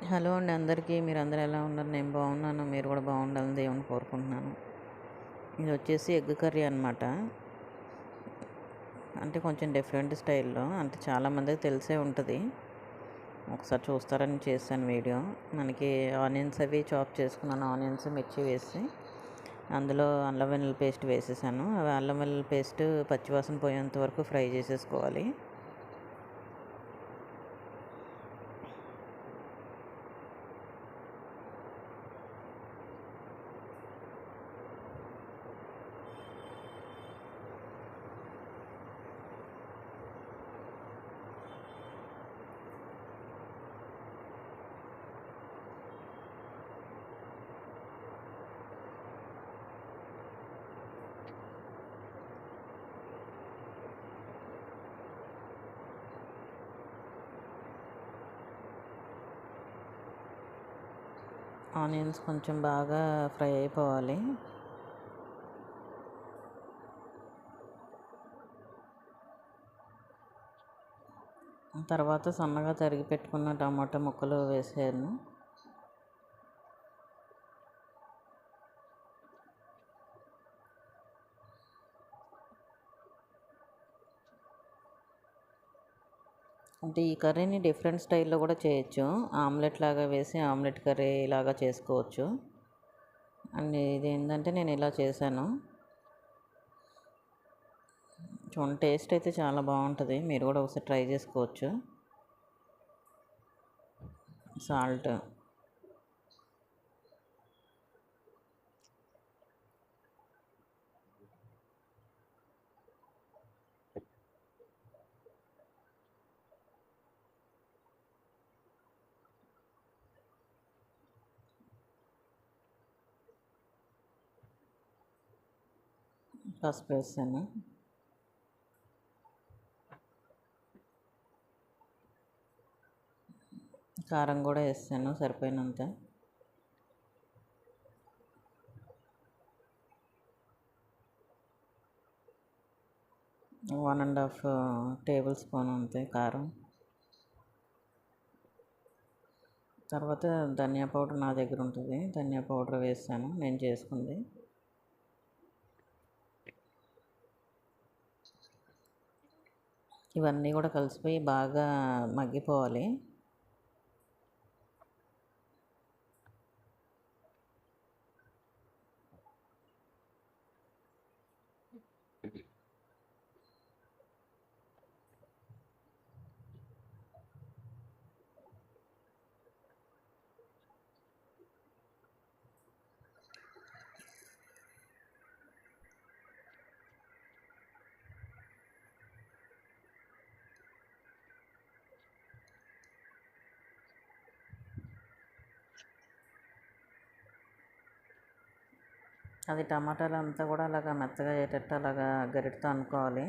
Hello అండి అందరికీ. మీరందరూ ఎలా ఉన్నారు? నేను బాగున్నాను. మీరు కూడా బాగుండాలని దేవుని కోరుకుంటున్నాను. ఇది వచ్చేసి ఎగ్ కర్రీ అనమాట. అంటే కొంచెం డిఫరెంట్ స్టైల్లో, అంటే చాలామందికి తెలిసే ఉంటుంది. ఒకసారి చూస్తారని చేశాను వీడియో. మనకి ఆనియన్స్ అవి చాప్ చేసుకున్నాను. ఆనియన్స్ మిర్చి వేసి అందులో అల్లం వెల్లుల్లి పేస్ట్ వేసేసాను. అవి అల్లం వెల్లుల్లి పేస్ట్ పచ్చివాసన పోయేంత వరకు ఫ్రై చేసేసుకోవాలి. ఆనియన్స్ కొంచెం బాగా ఫ్రై అయిపోవాలి. తర్వాత సన్నగా తరిగి పెట్టుకున్న టమాటా ముక్కలు వేసాను. అంటే ఈ కర్రీని డిఫరెంట్ స్టైల్లో కూడా చేయొచ్చు. ఆమ్లెట్ లాగా వేసి ఆమ్లెట్ కర్రీ లాగా చేసుకోవచ్చు. అండ్ ఇది ఏంటంటే నేను ఇలా చేశాను. చూడండి, టేస్ట్ అయితే చాలా బాగుంటుంది. మీరు కూడా ఒకసారి ట్రై చేసుకోవచ్చు. సాల్ట్, పసుపు వేసాను. కారం కూడా వేసాను సరిపోయినంత. One and half table spoon అంతే కారం. తర్వాత ధనియా పౌడర్ నా దగ్గర ఉంటుంది. ధనియా పౌడర్ వేసాను, నేను చేసుకుంది. ఇవన్నీ కూడా కలిసిపోయి బాగా మగ్గిపోవాలి. అది టమాటాలు అంతా కూడా అలాగా మెత్తగా అయ్యేటట్టు అలాగా గరిటతో అనుకోవాలి.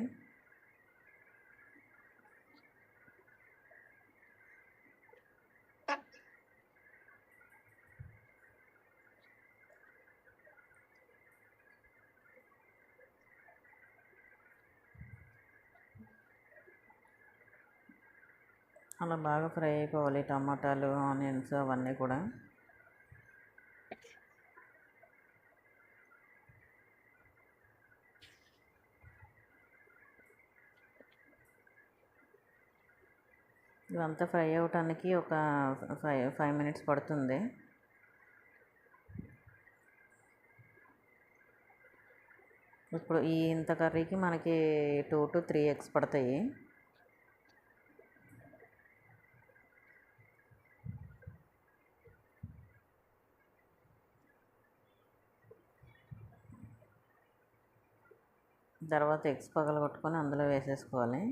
అలా బాగా ఫ్రై అయిపోవాలి టమాటాలు, ఆనియన్స్ అవన్నీ కూడా. ఇవంతా ఫ్రై అవ్వటానికి ఒక 5 మినిట్స్ పడుతుంది. ఇప్పుడు ఇంత కర్రీకి మనకి 2 to 3 ఎగ్స్ పడతాయి. తర్వాత ఎగ్స్ పగలగొట్టుకొని అందులో వేసేసుకోవాలి.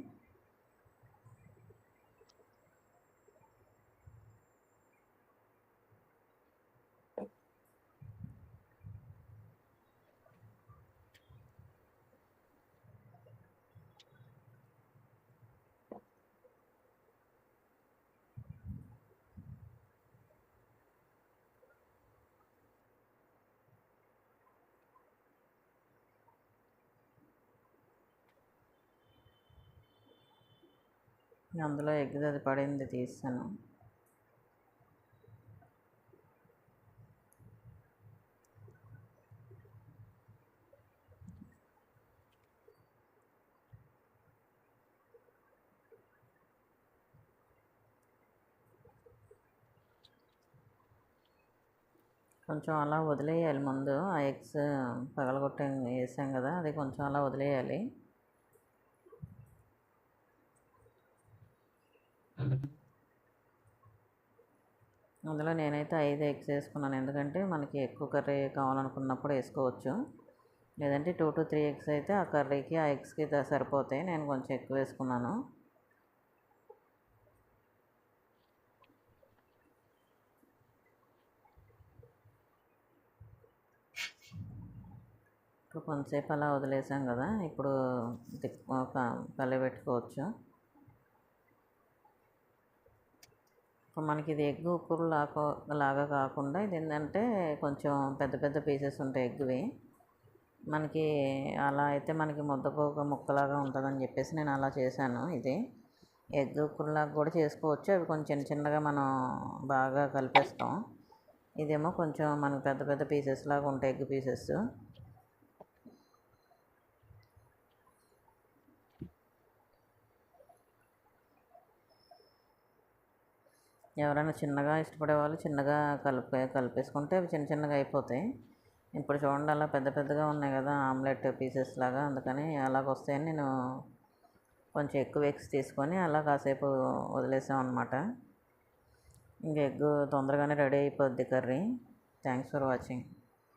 అందులో ఎగ్ అది పడింది తీసాను. కొంచెం అలా వదిలేయాలి ముందు. ఆ ఎగ్స్ పగలగొట్టి వేసాం కదా, అది కొంచెం అలా వదిలేయాలి. అందులో నేనైతే 5 ఎగ్స్ వేసుకున్నాను, ఎందుకంటే మనకి ఎక్కువ కర్రీ కావాలనుకున్నప్పుడు వేసుకోవచ్చు. లేదంటే 2 to 3 ఎగ్స్ అయితే ఆ కర్రీకి ఆ ఎగ్స్కి సరిపోతాయి. నేను కొంచెం ఎక్కువ వేసుకున్నాను. ఇప్పుడు కొంతసేపు అలా వదిలేసాం కదా, ఇప్పుడు కలిపెట్టుకోవచ్చు. ఇప్పుడు మనకి ఇది ఎగ్ ఉక్కురు లాగా కాకుండా ఇది ఏంటంటే కొంచెం పెద్ద పెద్ద పీసెస్ ఉంటాయి ఎగ్వి. మనకి అలా అయితే మనకి ముక్కలాగా ఉంటుందని చెప్పేసి నేను అలా చేశాను. ఇది ఎగ్ ఉక్కురులాగా కూడా చేసుకోవచ్చు. అవి కొంచెం చిన్న చిన్నగా మనం బాగా కలిపేస్తాం. ఇదేమో కొంచెం మనకు పెద్ద పెద్ద పీసెస్ లాగా ఉంటాయి ఎగ్ పీసెస్. ఎవరైనా చిన్నగా ఇష్టపడే వాళ్ళు చిన్నగా కలిపేసుకుంటే అవి చిన్న చిన్నగా అయిపోతాయి. ఇప్పుడు చూడండి అలా పెద్ద పెద్దగా ఉన్నాయి కదా ఆమ్లెట్ పీసెస్ లాగా, అందుకని అలాగొస్తాయని నేను కొంచెం ఎక్కువ ఎగ్స్ తీసుకొని అలా కాసేపు వదిలేసాం అనమాట. ఇంక ఎగ్ తొందరగానే రెడీ అయిపోద్ది కర్రీ. Thanks for watching.